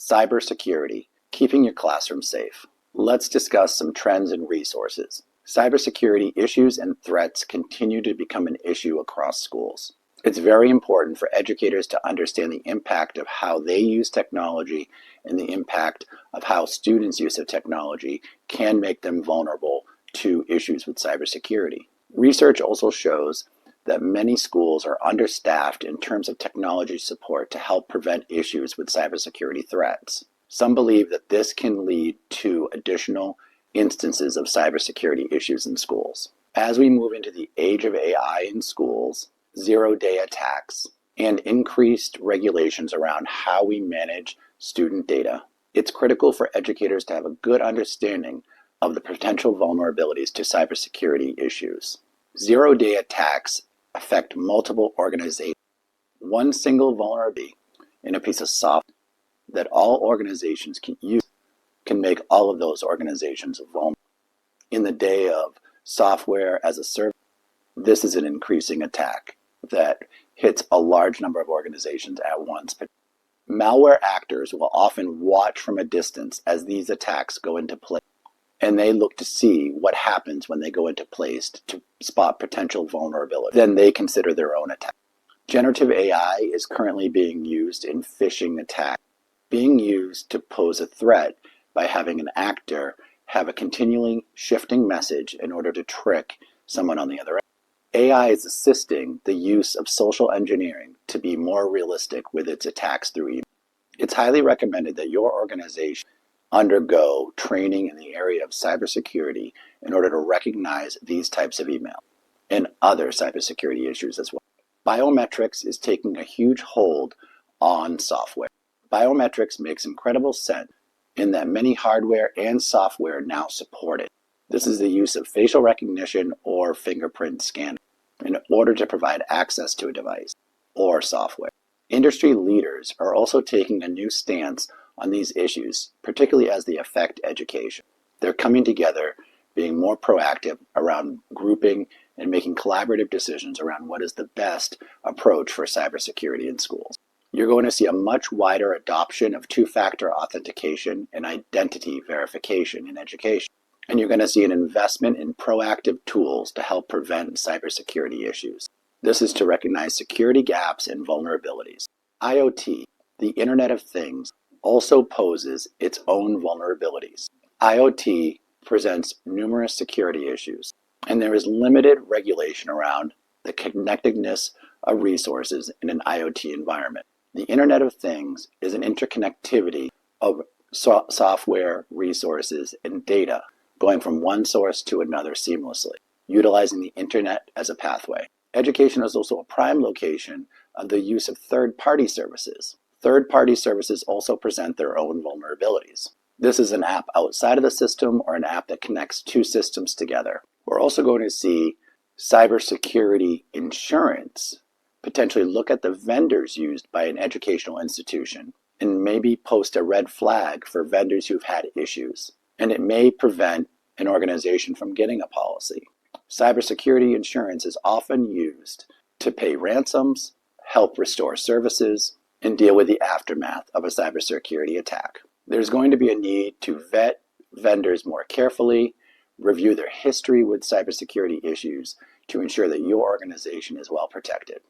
Cybersecurity, keeping your classroom safe. Let's discuss some trends and resources. Cybersecurity issues and threats continue to become an issue across schools. It's very important for educators to understand the impact of how they use technology and the impact of how students' use of technology can make them vulnerable to issues with cybersecurity. Research also shows that many schools are understaffed in terms of technology support to help prevent issues with cybersecurity threats. Some believe that this can lead to additional instances of cybersecurity issues in schools. As we move into the age of AI in schools, zero-day attacks, and increased regulations around how we manage student data, it's critical for educators to have a good understanding of the potential vulnerabilities to cybersecurity issues. Zero-day attacks affect multiple organizations. One single vulnerability in a piece of software that all organizations can use can make all of those organizations vulnerable. In the day of software as a service, this is an increasing attack that hits a large number of organizations at once. Malware actors will often watch from a distance as these attacks go into place, and they look to see what happens when they go into place to spot potential vulnerability. Then they consider their own attack. Generative AI is currently being used in phishing attacks, being used to pose a threat by having an actor have a continually shifting message in order to trick someone on the other end. AI is assisting the use of social engineering to be more realistic with its attacks through email. It's highly recommended that your organization undergo training in the area of cybersecurity in order to recognize these types of email and other cybersecurity issues as well. Biometrics is taking a huge hold on software. Biometrics makes incredible sense in that many hardware and software now support it. This is the use of facial recognition or fingerprint scanning in order to provide access to a device or software. Industry leaders are also taking a new stance on these issues, particularly as they affect education. They're coming together, being more proactive around grouping and making collaborative decisions around what is the best approach for cybersecurity in schools. You're going to see a much wider adoption of two-factor authentication and identity verification in education. And you're going to see an investment in proactive tools to help prevent cybersecurity issues. This is to recognize security gaps and vulnerabilities. IoT, the Internet of Things, also poses its own vulnerabilities. IoT presents numerous security issues, and there is limited regulation around the connectedness of resources in an IoT environment. The Internet of Things is an interconnectivity of software, resources, and data going from one source to another seamlessly, utilizing the internet as a pathway. Education is also a prime location of the use of third-party services. Third-party services also present their own vulnerabilities. This is an app outside of the system or an app that connects two systems together. We're also going to see cybersecurity insurance potentially look at the vendors used by an educational institution and maybe post a red flag for vendors who've had issues. And it may prevent an organization from getting a policy. Cybersecurity insurance is often used to pay ransoms, help restore services, and deal with the aftermath of a cybersecurity attack. There's going to be a need to vet vendors more carefully, review their history with cybersecurity issues to ensure that your organization is well protected.